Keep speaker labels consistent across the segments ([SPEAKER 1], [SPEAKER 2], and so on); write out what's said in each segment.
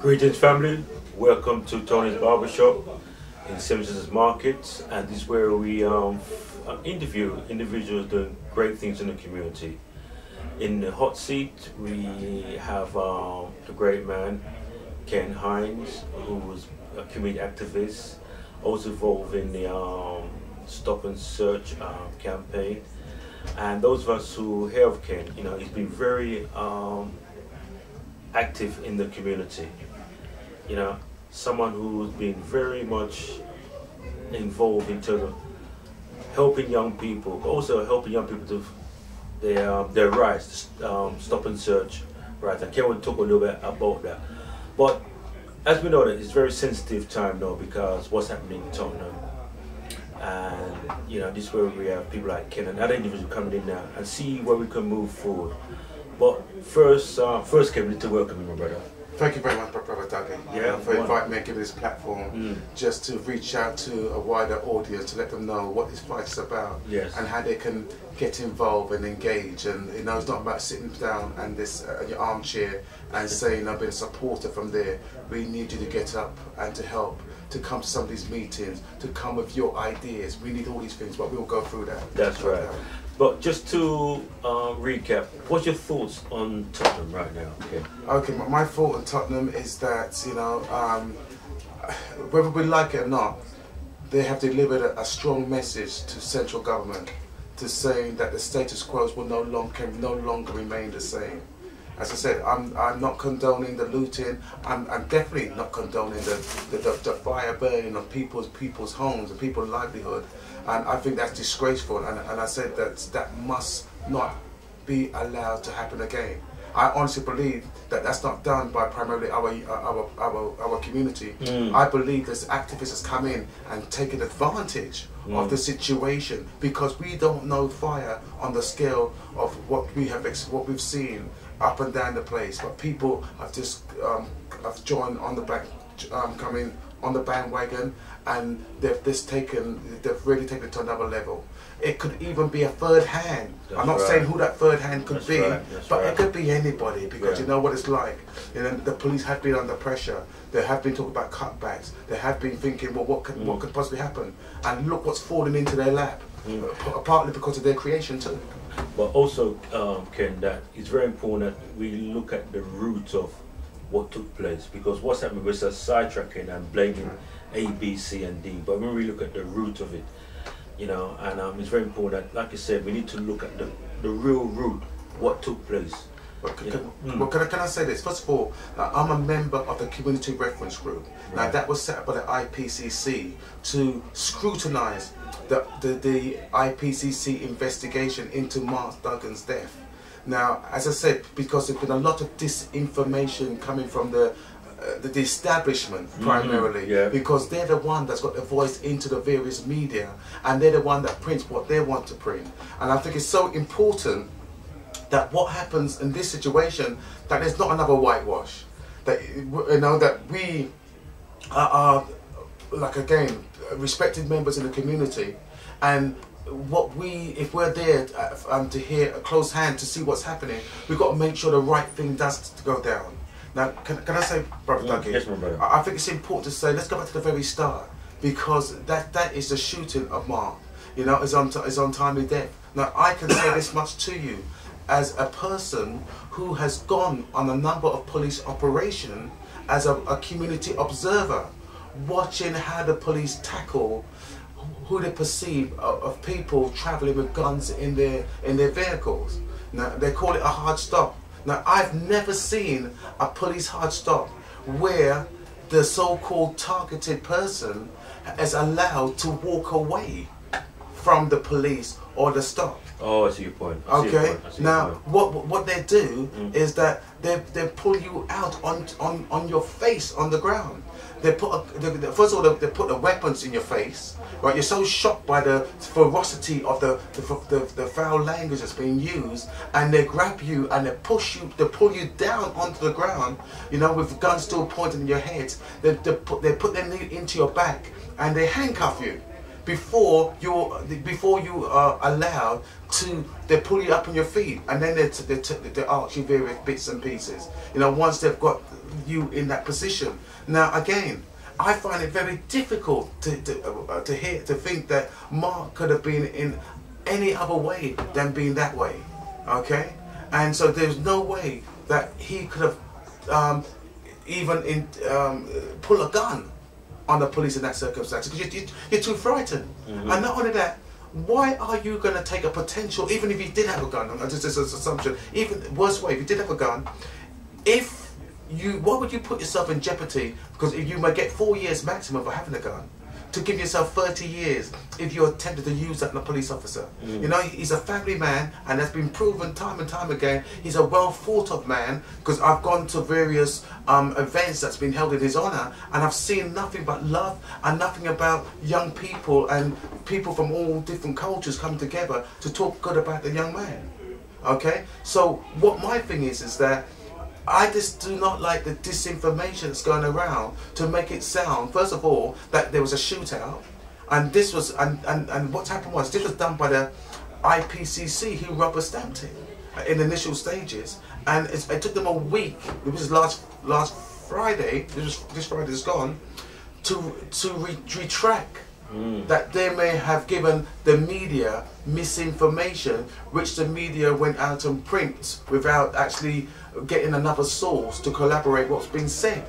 [SPEAKER 1] Greetings family, welcome to Tony's Barbershop in Simpsons Market, and this is where we interview individuals doing great things in the community. In the hot seat we have the great man Ken Hines, who was a community activist, also involved in the Stop and Search campaign. And those of us who hear of Ken, you know, he's been very active in the community. You know, someone who's been very much involved in terms of helping young people, but also helping young people to their rights, stop and search rights. And Ken will talk a little bit about that. But as we know, that it's a very sensitive time now because what's happening in Tottenham. And you know, this is where we have people like Ken and other individuals coming in now and see where we can move forward. But first Ken, we need to welcome you, my brother.
[SPEAKER 2] Thank you very much, Brother Dougie, for inviting me and giving this platform just to reach out to a wider audience to let them know what this fight is about and how they can get involved and engage. And you know, it's not about sitting down and this in your armchair and saying I've been a supporter from there. We need you to get up and to help, to come to some of these meetings, to come with your ideas. We need all these things, but we'll go through that.
[SPEAKER 1] That's right. But just to recap, what's your thoughts on Tottenham right now?
[SPEAKER 2] Okay, my thought on Tottenham is that, you know, whether we like it or not, they have delivered a strong message to central government to saying that the status quo will no longer remain the same. As I said, I'm not condoning the looting. I'm definitely not condoning the fire burning of people's homes and people's livelihood. And I think that's disgraceful. And I said that must not be allowed to happen again. I honestly believe that that's not done by primarily our community. I believe there's activists that come in and taken advantage of the situation because we don't know fire on the scale of what we've seen up and down the place. But people have just have joined on the back, coming on the bandwagon, and they've really taken it to another level. It could even be a third hand. I'm not saying who that third hand could be, but it could be anybody because you know what it's like. You know, the police have been under pressure. They have been talking about cutbacks. They have been thinking, well, what could possibly happen? And look what's falling into their lap, partly because of their creation too.
[SPEAKER 1] But also, Ken, that it's very important that we look at the root of what took place, because what's happening was a sidetracking and blaming A, B, C, and D. But when we look at the root of it, you know, and it's very important that, like you said, we need to look at the real root, what took place.
[SPEAKER 2] Well, can I say this? First of all, I'm a member of the Community Reference Group. Now that was set up by the IPCC to scrutinise the IPCC investigation into Mark Duggan's death. Now, as I said, because there's been a lot of disinformation coming from the establishment primarily, because they're the one that's got their voice into the various media, and they're the one that prints what they want to print. And I think it's so important that what happens in this situation, that there's not another whitewash. That, you know, that we are like, again, respected members in the community, and if we're there to hear a close hand to see what's happening, we've got to make sure the right thing does go down. Now, can I say, Brother Dougie?
[SPEAKER 1] Yes, my brother.
[SPEAKER 2] I think it's important to say, let's go back to the very start, because that is the shooting of Mark. You know, is untimely death. Now, I can say this much to you, as a person who has gone on a number of police operations as a community observer, watching how the police tackle who they perceive of people travelling with guns in their vehicles. Now they call it a hard stop. Now I've never seen a police hard stop where the so-called targeted person is allowed to walk away from the police or the stop.
[SPEAKER 1] Oh, I see your point.
[SPEAKER 2] Okay. Now what they do is that they pull you out on your face on the ground. They put first of all they put the weapons in your face, right? You're so shocked by the ferocity of the foul language that's being used, and they grab you and they pull you down onto the ground, you know, with guns still pointing in your head. They put their knee into your back and they handcuff you. before you are allowed to, they pull you up on your feet, and then they ask you various bits and pieces. You know, once they've got you in that position. Now again, I find it very difficult to think that Mark could have been in any other way than being that way. Okay, and so there's no way that he could have even pull a gun on the police in that circumstance, because you're too frightened. And not only that, why are you going to take a potential, even if you did have a gun, just as an assumption, even worst way, if you did have a gun, why would you put yourself in jeopardy? Because if you might get 4 years maximum for having a gun, to give yourself 30 years if you're tempted to use that on a police officer. You know, he's a family man, and that's been proven time and time again. He's a well thought of man, because I've gone to various events that's been held in his honour, and I've seen nothing but love and nothing about young people and people from all different cultures come together to talk good about the young man. Okay, so what my thing is that I just do not like the disinformation that's going around to make it sound, first of all, that there was a shootout, and this was, and what happened was, this was done by the IPCC, who rubber stamped it in initial stages, and it took them a week, it was last Friday, this Friday is gone, to retract that they may have given the media misinformation, which the media went out and print without actually getting another source to collaborate what's been said.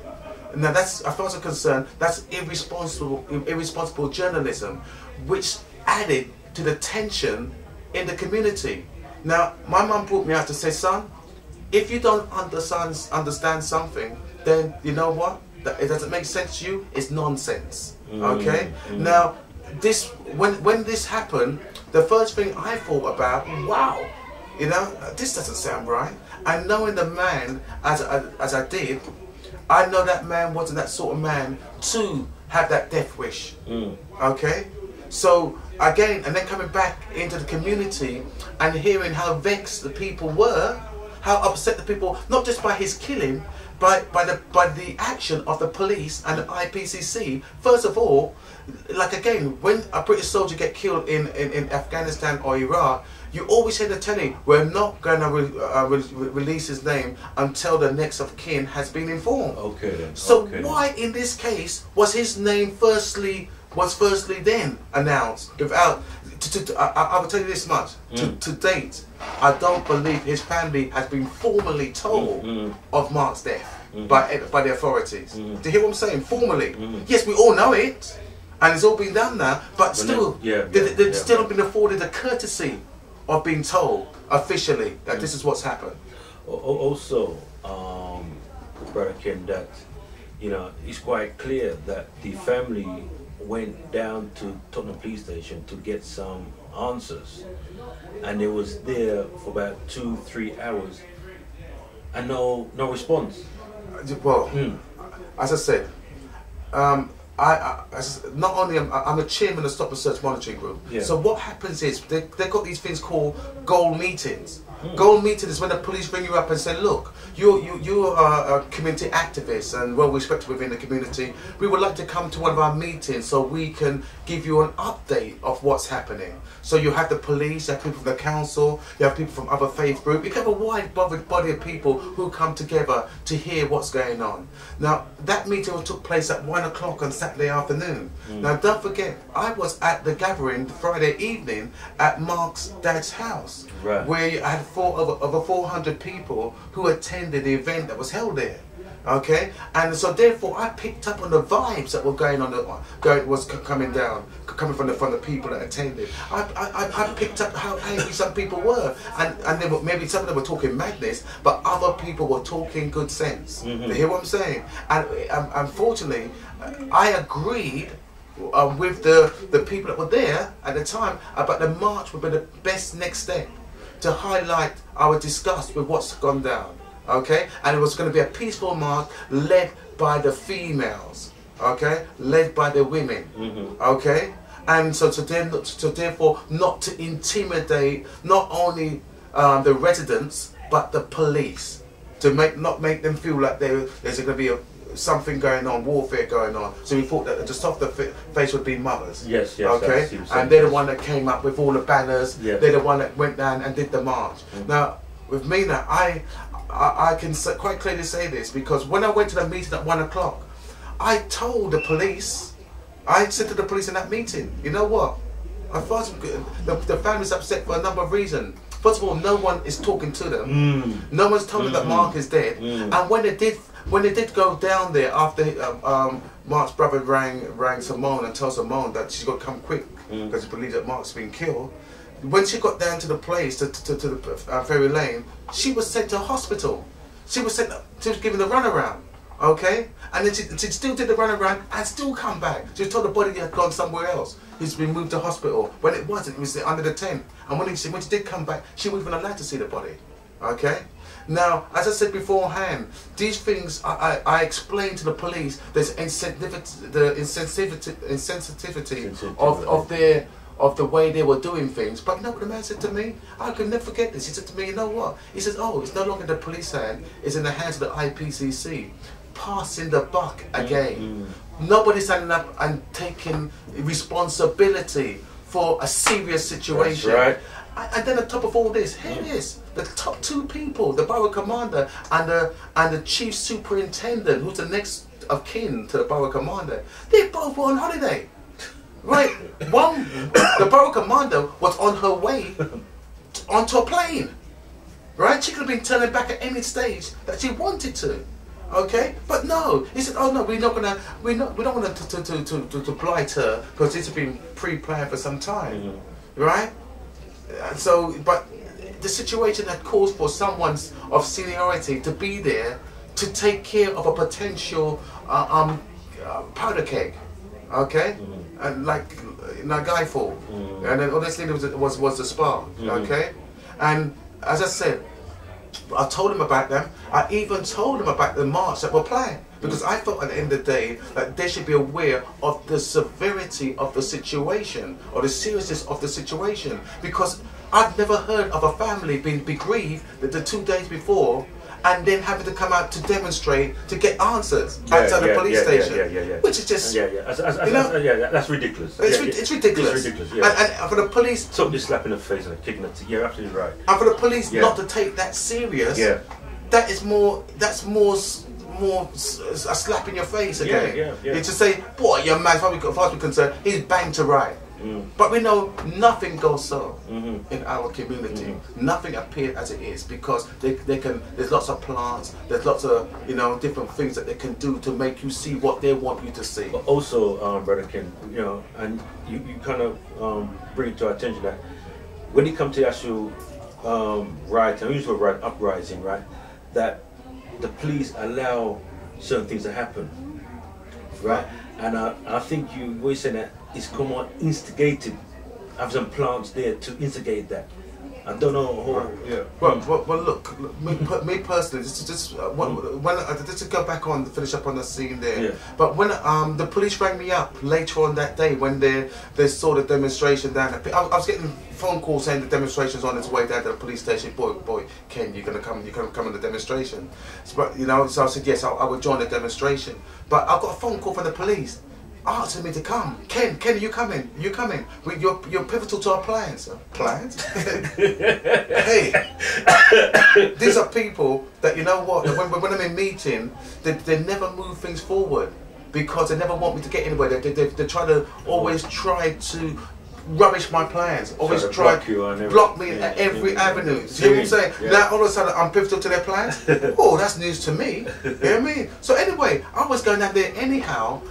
[SPEAKER 2] Now that's, as far as I'm concerned, that's irresponsible journalism, which added to the tension in the community. Now, my mum brought me out to say, son, if you don't understand something, then you know what? That it doesn't make sense to you, it's nonsense. Okay? Now, when this happened, the first thing I thought about, wow, you know, this doesn't sound right. And knowing the man as I did, I know that man wasn't that sort of man to have that death wish. Okay? So again, and then coming back into the community and hearing how vexed the people were, how upset the people, not just by his killing, by the action of the police and the IPCC. First of all, like again, when a British soldier get killed in Afghanistan or Iraq, you always hear the telling, we're not going to release his name until the next of kin has been informed. Okay then. So why in this case was his name firstly then announced without? I will tell you this much. To date, I don't believe his family has been formally told of Mark's death by the authorities. Do you hear what I'm saying? Formally. Yes, we all know it, and it's all been done now, but still, they still have been afforded the courtesy of being told officially that this is what's happened.
[SPEAKER 1] Also, Brother Ken, that, you know, it's quite clear that the family went down to Tottenham police station to get some answers, and they was there for about 2-3 hours and no response.
[SPEAKER 2] Well, as I said, not only I'm a chairman of Stop and Search Monitoring Group. So what happens is they've got these things called goal meetings. Goal meeting is when the police bring you up and say, look, you are a community activist and well respected within the community. We would like to come to one of our meetings so we can give you an update of what's happening. So you have the police, you have people from the council, you have people from other faith groups. You have a wide body of people who come together to hear what's going on. Now, that meeting took place at 1 o'clock on Saturday afternoon. Now, don't forget, I was at the gathering Friday evening at Mark's dad's house, where I had over 400 people who attended the event that was held there. Okay, and so therefore I picked up on the vibes that were going on, coming from the people that attended. I picked up how angry some people were, and they were, maybe some of them were talking madness, but other people were talking good sense. You hear what I'm saying? And unfortunately, I agreed with the people that were there at the time about the march would be the best next step to highlight our disgust with what's gone down. Okay, and it was going to be a peaceful march led by the females, okay, led by the women, okay, and so therefore not to intimidate not only the residents but the police, to not make them feel like there's going to be something going on, warfare going on. So we thought that the softer face would be mothers.
[SPEAKER 1] Yes, yes.
[SPEAKER 2] Okay, and they're the one that came up with all the banners.
[SPEAKER 1] Yes.
[SPEAKER 2] They're the one that went down and did the march. Now, with me now, I can quite clearly say this, because when I went to the meeting at 1 o'clock, I told the police, I said to the police in that meeting, you know what? I thought the family's upset for a number of reasons. First of all, no one is talking to them. No one's told them that Mark is dead. And when they did go down there after Mark's brother rang Simone and told Simone that she's got to come quick because he believes that Mark's been killed. When she got down to the place, to the Ferry Lane, she was sent to hospital. She was given the runaround. Okay, and then she still did the runaround and still come back. She was told the body had gone somewhere else. He's been moved to hospital. When it wasn't, it was under the tent. And when she did come back, she wasn't even allowed to see the body. Okay. Now, as I said beforehand, these things I explained to the police. There's insensitivity of the way they were doing things. But you know what the man said to me? I can never forget this. He said to me, you know what? He says, oh, it's no longer the police hand, it's in the hands of the IPCC. Passing the buck again. Nobody's standing up and taking responsibility for a serious situation.
[SPEAKER 1] That's right.
[SPEAKER 2] And then on top of all this, here it is. The top two people, the borough commander and the chief superintendent, who's the next of kin to the borough commander, they both were on holiday. Right? The borough commander was on her way onto a plane. Right? She could have been turning back at any stage that she wanted to. Okay, but no, he said, "Oh no, we don't want to blight her because this has been pre-planned for some time, right?" And so, but the situation had caused for someone of seniority to be there to take care of a potential powder keg, okay, and like Skyfall, and then honestly it was the spa, okay, and as I said. I told him about them. I even told him about the march that were planned, because I thought at the end of the day that they should be aware of the severity of the situation or the seriousness of the situation, because I've never heard of a family being bereaved the 2 days before and then having to come out to demonstrate to get answers outside the police station, which is just
[SPEAKER 1] that's ridiculous.
[SPEAKER 2] It's ridiculous.
[SPEAKER 1] It's ridiculous. Yeah.
[SPEAKER 2] And for the police,
[SPEAKER 1] totally slapping the face and kicking it. You're absolutely right.
[SPEAKER 2] And for the police not to take that serious, that is more. That's more a slap in your face again. It's to say, boy, your man, as far as we're concerned, he's banged to right. But we know nothing goes so in our community. Nothing appears as it is, because they can. There's lots of plants. There's lots of different things that they can do to make you see what they want you to see.
[SPEAKER 1] But also, Brother Ken, and you kind of bring it to our attention that when it comes to actual riot, and usually riot uprising, right, that the police allow certain things to happen, right? And I think you always say that it's come on instigated. Have some plants there to instigate that. I don't know how.
[SPEAKER 2] Well, look, me personally, just to go back on, finish up on the scene there.
[SPEAKER 1] Yeah.
[SPEAKER 2] But when the police rang me up later on that day when they saw the demonstration down, I was getting phone calls saying the demonstration's on its way down to the police station. Boy, Ken, you're gonna come on the demonstration. But so I said yes, I would join the demonstration. But I got a phone call from the police asking me to come. Ken, are you coming? You're coming. You're pivotal to our plans. Plans? Hey, these are people that, you know what, when I'm in meeting, they never move things forward because they never want me to get anywhere. They try to always try to rubbish my plans. Always try to block me at every avenue. See what I'm saying? Yeah. Now all of a sudden I'm pivotal to their plans. Oh, that's news to me. You know what I mean? So anyway, I was going down there anyhow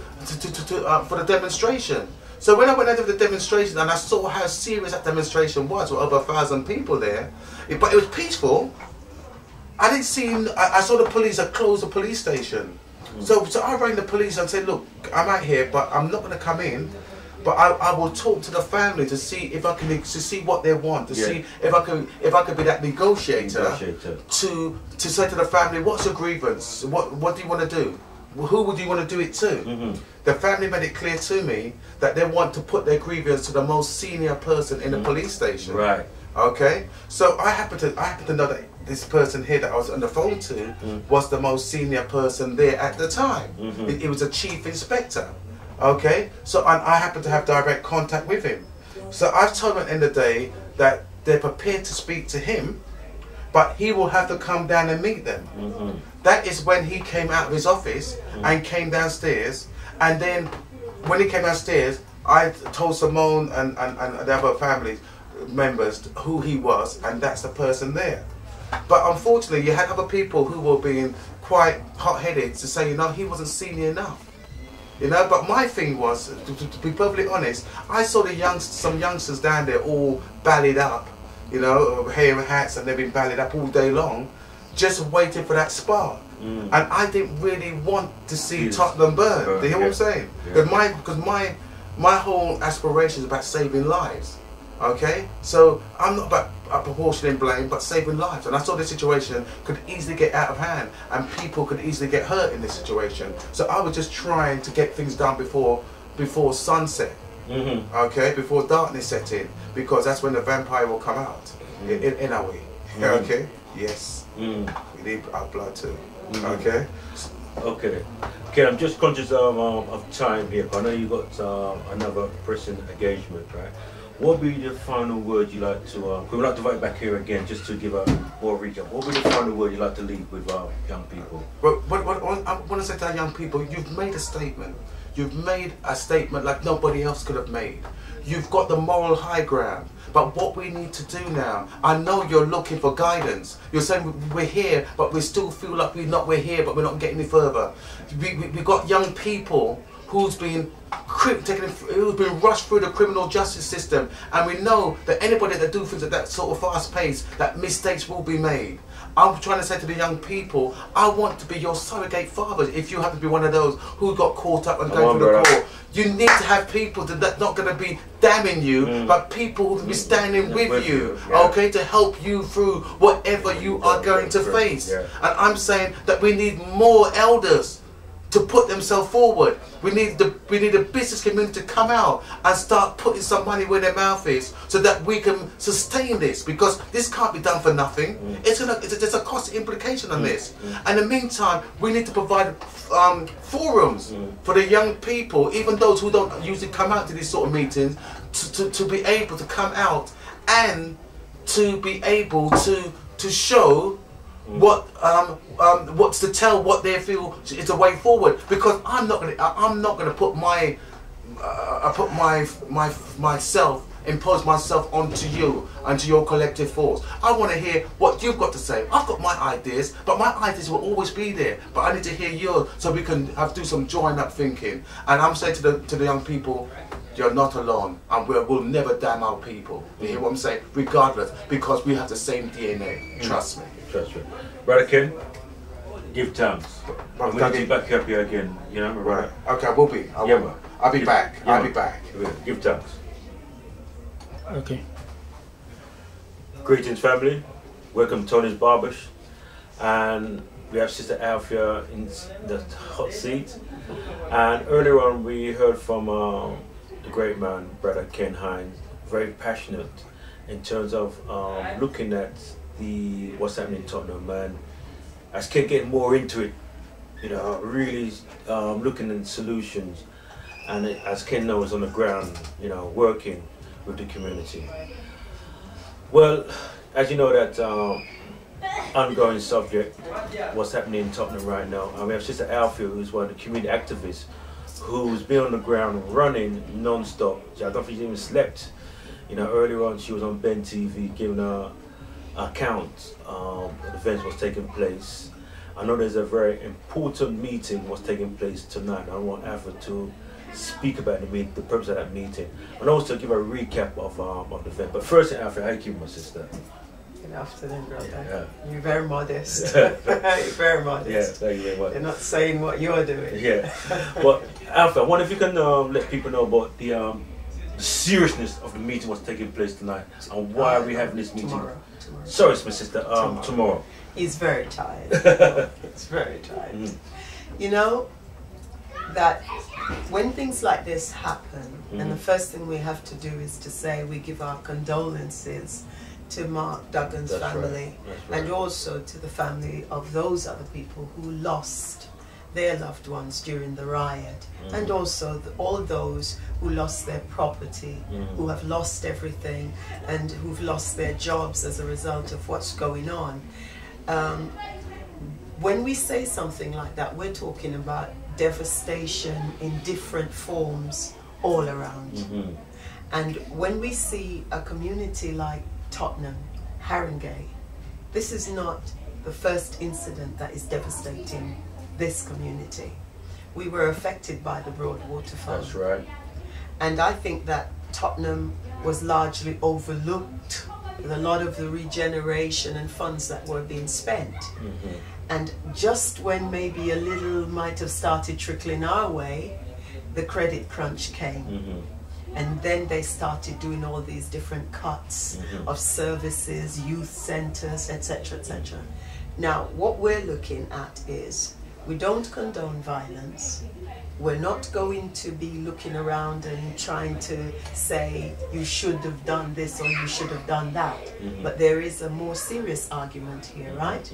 [SPEAKER 2] for the demonstration. So when I went out to the demonstration and I saw how serious that demonstration was, with over 1,000 people there, but it was peaceful. I didn't see. I saw the police had closed the police station. So I rang the police and said, look, I'm out here, but I'm not going to come in. But I will talk to the family to see if I can see what they want, to see if I can be that negotiator. To say to the family, what's your grievance? What do you want to do? Who would you want to do it to? The family made it clear to me that they want to put their grievance to the most senior person in the police station.
[SPEAKER 1] Right.
[SPEAKER 2] Okay. So I happen to know that this person here that I was on the phone to was the most senior person there at the time. It was a chief inspector. Okay, so I happen to have direct contact with him. So I've told him at the end of the day that they're prepared to speak to him, but he will have to come down and meet them. That is when he came out of his office and came downstairs. And then when he came downstairs, I told Simone and the other family members who he was, and that's the person there. But unfortunately, you had other people who were being quite hot-headed to say, you know, he wasn't senior enough. You know, but my thing was, to be perfectly honest, I saw some youngsters down there all ballied up, you know, hair and hats, and they've been ballied up all day long, just waiting for that spark. And I didn't really want to see Tottenham burn. Do you hear what I'm saying? Because my whole aspiration is about saving lives. Okay, so I'm not about proportioning blame, but saving lives. And I saw this situation could easily get out of hand, and people could easily get hurt in this situation. So I was just trying to get things done before sunset. Okay, before darkness set in, because that's when the vampire will come out. In a way. Okay. Yes. We need our blood too. Okay.
[SPEAKER 1] Okay. Okay. I'm just conscious of time here. I know you got another pressing engagement, right? What would be the final word you like to? We would like to invite you back here again, just to give a more recap. What would be the final word you like to leave with young people?
[SPEAKER 2] But I want to say to our young people, you've made a statement. You've made a statement like nobody else could have made. You've got the moral high ground. But what we need to do now, I know you're looking for guidance. You're saying we're here, but we still feel like we're here, but we're not getting any further. We've got young people who's been rushed through the criminal justice system, and we know that anybody that do things at that sort of fast pace, that mistakes will be made. I'm trying to say to the young people, I want to be your surrogate father. If you happen to be one of those who got caught up and going through the court, you need to have people that's not going to be damning you, but people who will be standing with you, okay, to help you through whatever you are going to face. And I'm saying that we need more elders to put themselves forward. We need the business community to come out and start putting some money where their mouth is, so that we can sustain this, because this can't be done for nothing. There's a cost implication on this. And in the meantime, we need to provide forums for the young people, even those who don't usually come out to these sort of meetings, to be able to come out and to be able to show what's to tell what they feel is the way forward. Because I'm not gonna put impose myself onto you and to your collective force. I want to hear what you've got to say. I've got my ideas, but my ideas will always be there. But I need to hear yours, so we can do some joined up thinking. And I'm saying to the young people, you're not alone, and we'll never damn our people. You hear what I'm saying? Regardless, because we have the same DNA. Trust me. Trust me.
[SPEAKER 1] Brother Ken, give thanks. I'm going to be back up here again. You know, right?
[SPEAKER 2] Okay, I will be. I'll be back. I'll be back.
[SPEAKER 1] Give thanks.
[SPEAKER 3] Okay.
[SPEAKER 1] Greetings, family. Welcome to Tony's Barbershop, and we have Sister Althea in the hot seat. And earlier on, we heard from the great man, Brother Ken Hines, very passionate in terms of looking at what's happening in Tottenham, and as Ken getting more into it, you know, really looking at solutions, and as Ken knows, on the ground, you know, working with the community. Well, as you know, that ongoing subject, what's happening in Tottenham right now, and we have Sister Althea, who's one of the community activists, who's been on the ground running non-stop. I don't think she even slept. You know, earlier on she was on Ben TV giving her account of events was taking place. I know there's a very important meeting was taking place tonight. I want Alpha to speak about the purpose of that meeting, and also give a recap of the event. But first, Alpha, how you keep my sister?
[SPEAKER 4] Good afternoon, brother. You're very modest. You're very modest.
[SPEAKER 1] Yeah, thank you very much.
[SPEAKER 4] You're not saying what you're doing.
[SPEAKER 1] Yeah. But Alpha, I wonder if you can let people know about the seriousness of the meeting was taking place tonight, and why are we having this meeting?
[SPEAKER 4] Tomorrow.
[SPEAKER 1] Sorry, my sister. Tomorrow.
[SPEAKER 4] He's very tired. He's very tired. You know that when things like this happen, and the first thing we have to do is to say we give our condolences to Mark Duggan's
[SPEAKER 1] That's
[SPEAKER 4] family,
[SPEAKER 1] right. That's right.
[SPEAKER 4] and also to the family of those other people who lost their loved ones during the riot, and also all those who lost their property, who have lost everything, and who've lost their jobs as a result of what's going on. When we say something like that, we're talking about devastation in different forms all around. And when we see a community like Tottenham, Haringey, this is not the first incident that is devastating this community. We were affected by the Broadwater Fund.
[SPEAKER 1] That's right.
[SPEAKER 4] And I think that Tottenham was largely overlooked with a lot of the regeneration and funds that were being spent. And just when maybe a little might have started trickling our way, the credit crunch came. And then they started doing all these different cuts of services, youth centers, etc., etc. Now, what we're looking at is, we don't condone violence. We're not going to be looking around and trying to say you should have done this or you should have done that. But there is a more serious argument here, right?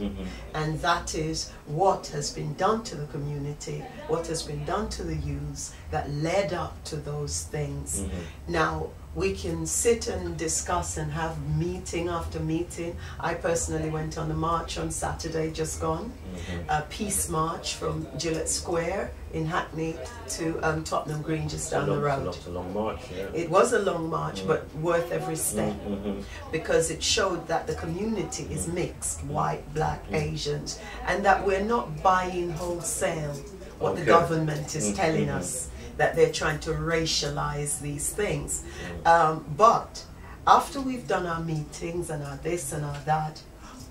[SPEAKER 4] And that is what has been done to the community, what has been done to the youths that led up to those things. Now, we can sit and discuss and have meeting after meeting. I personally went on a march on Saturday just gone, a peace march from Gillette Square in Hackney to Tottenham Green just down the road.
[SPEAKER 1] It's a long march, yeah.
[SPEAKER 4] It was a long march, but worth every step, because it showed that the community is mixed, white, black, Asians, and that we're not buying wholesale what the government is telling us, that they're trying to racialize these things. But after we've done our meetings and our this and our that,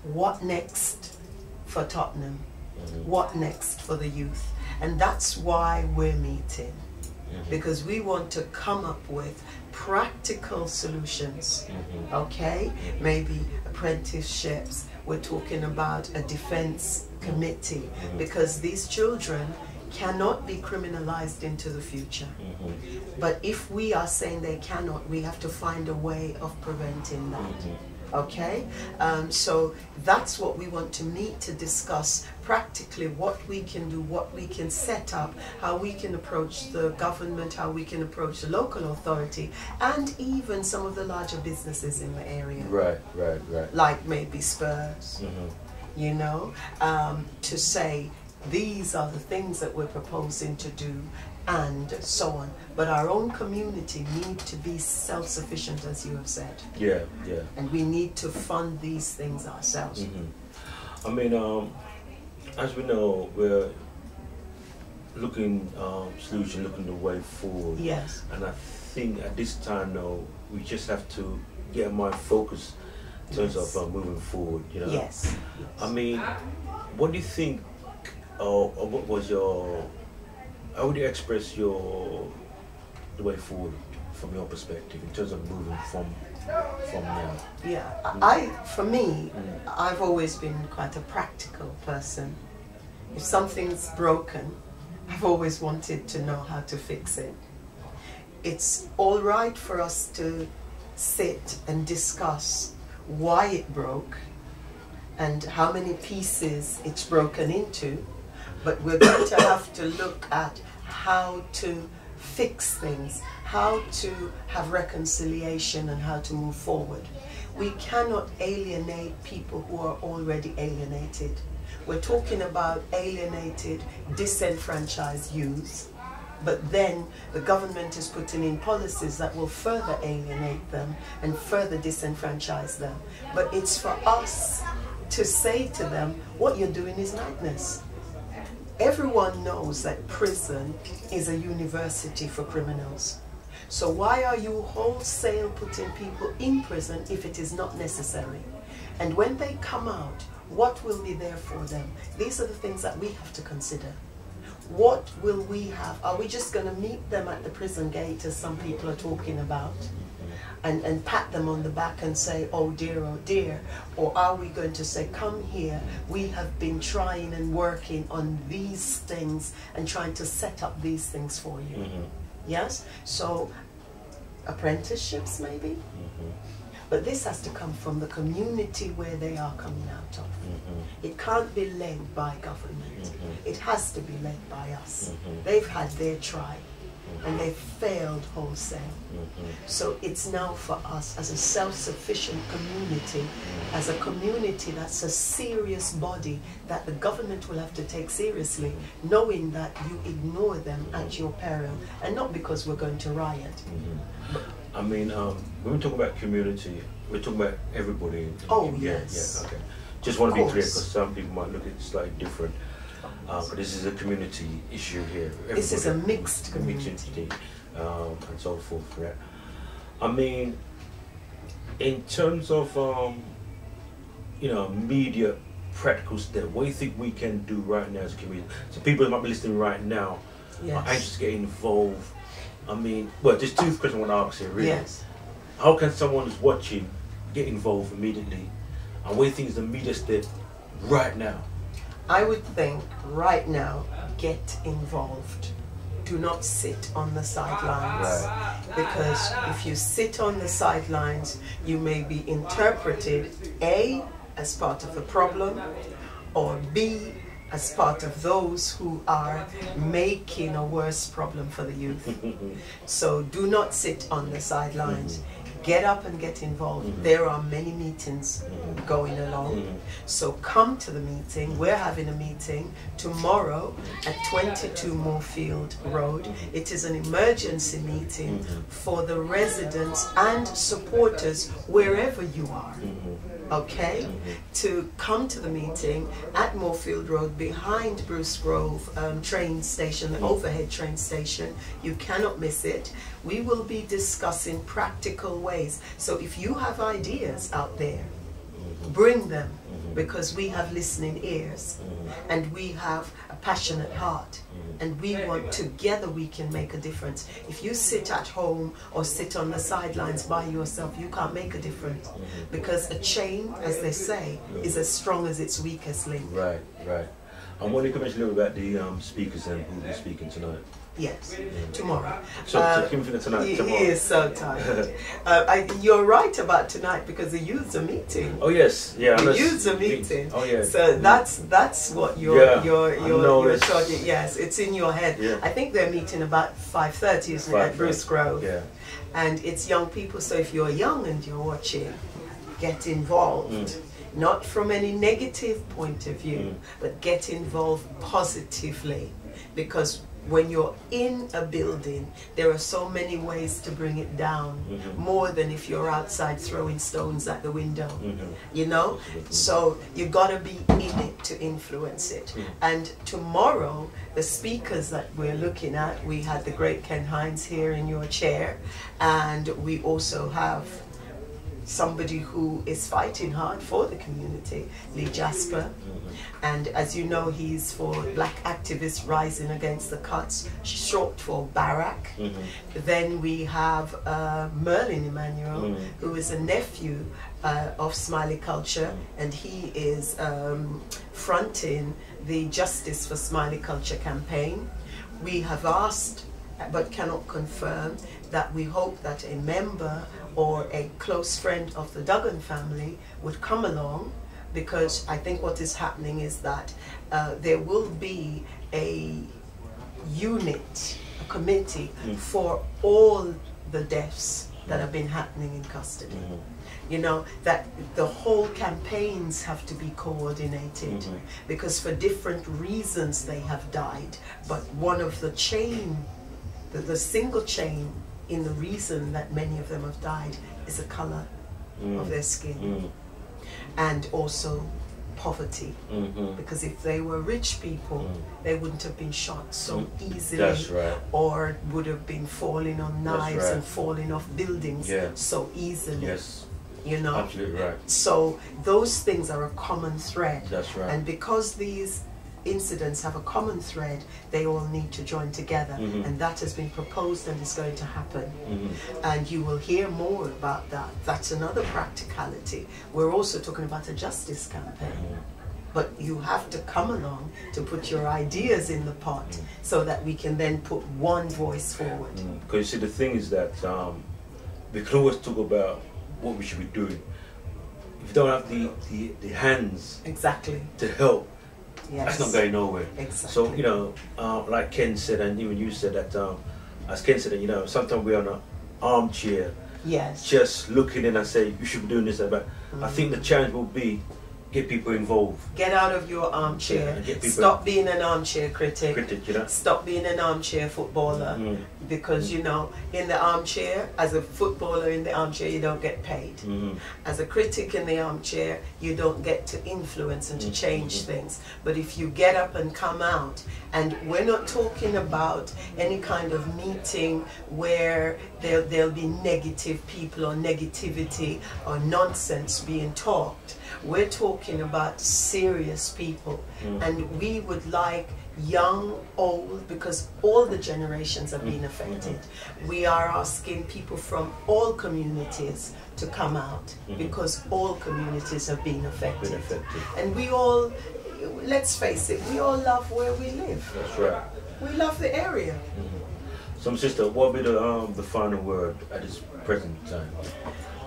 [SPEAKER 4] what next for Tottenham? What next for the youth? And that's why we're meeting, because we want to come up with practical solutions, okay? Maybe apprenticeships, we're talking about a defense committee, because these children cannot be criminalized into the future. But if we are saying they cannot, we have to find a way of preventing that. Okay? So that's what we want to meet to discuss practically what we can do, what we can set up, how we can approach the government, how we can approach the local authority, and even some of the larger businesses in the area.
[SPEAKER 1] Right.
[SPEAKER 4] Like maybe Spurs, you know, to say, these are the things that we're proposing to do, and so on. But our own community need to be self-sufficient, as you have said.
[SPEAKER 1] Yeah.
[SPEAKER 4] And we need to fund these things ourselves.
[SPEAKER 1] I mean, as we know, we're looking solution, looking the way forward.
[SPEAKER 4] Yes.
[SPEAKER 1] And I think at this time now, we just have to get more focused in terms of moving forward. You know.
[SPEAKER 4] Yes.
[SPEAKER 1] I mean, what do you think? What was your? How would you express the way forward from your perspective in terms of moving from now?
[SPEAKER 4] Yeah, for me, I've always been quite a practical person. If something's broken, I've always wanted to know how to fix it. It's all right for us to sit and discuss why it broke and how many pieces it's broken into. But we're going to have to look at how to fix things, how to have reconciliation, and how to move forward. We cannot alienate people who are already alienated. We're talking about alienated, disenfranchised youths, but then the government is putting in policies that will further alienate them and further disenfranchise them. But it's for us to say to them, what you're doing is madness. Everyone knows that prison is a university for criminals. So why are you wholesale putting people in prison if it is not necessary? And when they come out, what will be there for them? These are the things that we have to consider. What will we have? Are we just going to meet them at the prison gate, as some people are talking about, and pat them on the back and say, oh dear, or are we going to say, come here, we have been trying and working on these things and trying to set up these things for you? Yes? So apprenticeships maybe? But this has to come from the community where they are coming out of. It can't be led by government. It has to be led by us. They've had their try and they've failed wholesale. So it's now for us as a self-sufficient community, as a community that's a serious body that the government will have to take seriously, knowing that you ignore them at your peril, and not because we're going to riot.
[SPEAKER 1] I mean, when we talk about community, we're talking about everybody.
[SPEAKER 4] Yes.
[SPEAKER 1] Yeah, okay. Just want to be clear, because some people might look at it slightly different. But this is a community issue here. Everybody,
[SPEAKER 4] this is a mixed community.
[SPEAKER 1] And so forth. Yeah. I mean, in terms of you know, media practical step, what do you think we can do right now as a community? So people that might be listening right now are anxious to get involved. I mean, well, there's two questions I want to ask here, really.
[SPEAKER 4] Yes.
[SPEAKER 1] How can someone who's watching get involved immediately? And what do you think is the media step right now?
[SPEAKER 4] I would think right now, get involved. Do not sit on the sidelines.
[SPEAKER 1] Right.
[SPEAKER 4] Because if you sit on the sidelines, you may be interpreted A, as part of the problem, or B, as part of those who are making a worse problem for the youth. So do not sit on the sidelines. Get up and get involved. There are many meetings going along. So come to the meeting. We're having a meeting tomorrow at 22 Moorfield Road. It is an emergency meeting for the residents and supporters wherever you are. Okay? To come to the meeting at Moorfield Road behind Bruce Grove train station, the overhead train station. You cannot miss it. We will be discussing practical ways. So if you have ideas out there, bring them, because we have listening ears and we have a passionate heart, and we want together we can make a difference. If you sit at home or sit on the sidelines by yourself, you can't make a difference, because a chain, as they say, is as strong as its weakest link.
[SPEAKER 1] Right, right. I want to mention a little about the speakers and who will be speaking tonight.
[SPEAKER 4] Yes, tomorrow.
[SPEAKER 1] So give me tonight. Tomorrow.
[SPEAKER 4] He is so tired. You're right about tonight, because the youths are meeting.
[SPEAKER 1] Oh yes, yeah.
[SPEAKER 4] The youths are meeting.
[SPEAKER 1] Oh yeah.
[SPEAKER 4] So that's what you're talking. Yes, it's in your head.
[SPEAKER 1] Yeah.
[SPEAKER 4] I think they're meeting about 5:30, isn't it, at Bruce Grove?
[SPEAKER 1] Yeah.
[SPEAKER 4] And it's young people. So if you're young and you're watching, get involved. Not from any negative point of view, but get involved positively, because when you're in a building, there are so many ways to bring it down, more than if you're outside throwing stones at the window, you know? So you gotta be in it to influence it. And tomorrow, the speakers that we're looking at, we had the great Ken Hines here in your chair, and we also have somebody who is fighting hard for the community, Lee Jasper. And as you know, he's for black activists rising against the cuts, short for Barak. Then we have Merlin Emmanuel, who is a nephew of Smiley Culture, and he is fronting the Justice for Smiley Culture campaign. We have asked, but cannot confirm, that we hope that a member or a close friend of the Duggan family would come along, because I think what is happening is that there will be a unit, a committee for all the deaths that have been happening in custody. You know, that the whole campaigns have to be coordinated, because for different reasons they have died, but one of the chain, the single chain in the reason that many of them have died is the color of their skin, and also poverty, because if they were rich people, they wouldn't have been shot so easily.
[SPEAKER 1] That's right.
[SPEAKER 4] Or would have been falling on knives and falling off buildings so easily.
[SPEAKER 1] Yes.
[SPEAKER 4] You know?
[SPEAKER 1] Absolutely right.
[SPEAKER 4] So those things are a common thread.
[SPEAKER 1] That's right.
[SPEAKER 4] And because these incidents have a common thread, they all need to join together, and that has been proposed and is going to happen. And you will hear more about that. That's another practicality. We're also talking about a justice campaign, but you have to come along to put your ideas in the pot, so that we can then put one voice forward.
[SPEAKER 1] Because you see, the thing is that we can always talk about what we should be doing. If you don't have the hands
[SPEAKER 4] Exactly.
[SPEAKER 1] to help,
[SPEAKER 4] Yes.
[SPEAKER 1] that's not going nowhere.
[SPEAKER 4] Exactly.
[SPEAKER 1] So, you know, like Ken said, and even you said that, as Ken said, you know, sometimes we're on an armchair,
[SPEAKER 4] Yes.
[SPEAKER 1] just looking in and say, you should be doing this, but I think the challenge will be get people involved.
[SPEAKER 4] Get out of your armchair.
[SPEAKER 1] Yeah, get people-
[SPEAKER 4] Stop being an armchair critic.
[SPEAKER 1] You know?
[SPEAKER 4] Stop being an armchair footballer. Because, you know, in the armchair, as a footballer in the armchair, you don't get paid. As a critic in the armchair, you don't get to influence and to change things. But if you get up and come out, and we're not talking about any kind of meeting where there'll be negative people or negativity or nonsense being talked. We're talking about serious people, and we would like young, old, because all the generations have been affected. We are asking people from all communities to come out because all communities have been affected. And we all, let's face it, we all love where we live.
[SPEAKER 1] That's right.
[SPEAKER 4] We love the area.
[SPEAKER 1] So, my sister, what will be the final word at this present time?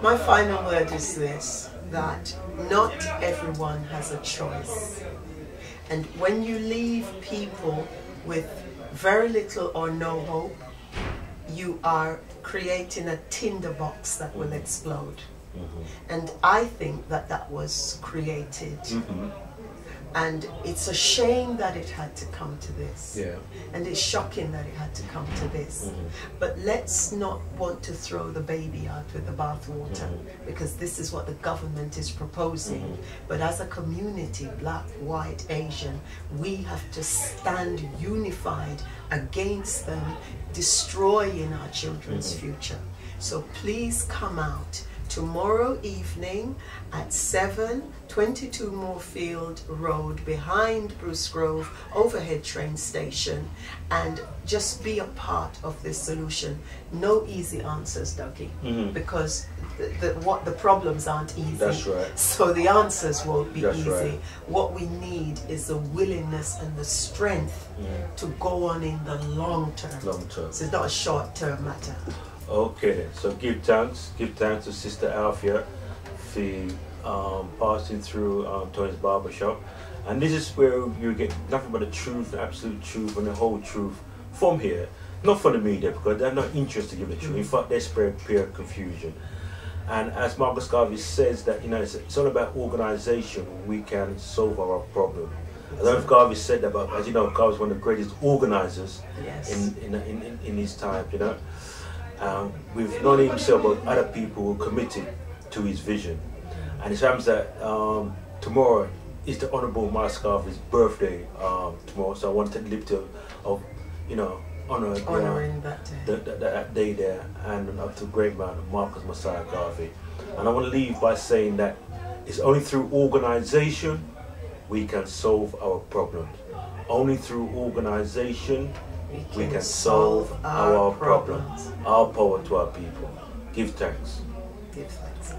[SPEAKER 4] My final word is this, that not everyone has a choice. And when you leave people with very little or no hope, you are creating a tinderbox that will explode. And I think that that was created. And it's a shame that it had to come to this.
[SPEAKER 1] Yeah.
[SPEAKER 4] And it's shocking that it had to come to this. But let's not want to throw the baby out with the bathwater, because this is what the government is proposing. But as a community, black, white, Asian, we have to stand unified against them destroying our children's future. So please come out tomorrow evening at 7, 22 Moorfield Road, behind Bruce Grove overhead train station, and just be a part of this solution. No easy answers, Dougie, because the problems aren't easy.
[SPEAKER 1] That's right.
[SPEAKER 4] So the answers won't be
[SPEAKER 1] That's
[SPEAKER 4] easy.
[SPEAKER 1] right.
[SPEAKER 4] What we need is the willingness and the strength to go on in the long term.
[SPEAKER 1] Long term.
[SPEAKER 4] So it's not a short term matter.
[SPEAKER 1] Okay then, so give thanks to Sister Altia for passing through Tony's barbershop, and this is where you get nothing but the truth, the absolute truth, and the whole truth from here, not from the media, because they're not interested to give the truth. In fact, they spread pure confusion. And as Marcus Garvey says, that you know it's all about organisation. We can solve our problem. I don't know if Garvey said that, but as you know, Garvey's one of the greatest organisers in his time. You know. With not only himself but other people who committed to his vision. And it happens that tomorrow is the Honourable Marcus Garvey's birthday tomorrow, so I wanted to live to, you know, honouring that day there, and up to the great man Marcus Messiah Garvey. And I want to leave by saying that it's only through organisation we can solve our problems. Only through organisation we can solve our problems. Our power to our people. Give thanks.
[SPEAKER 4] Give thanks.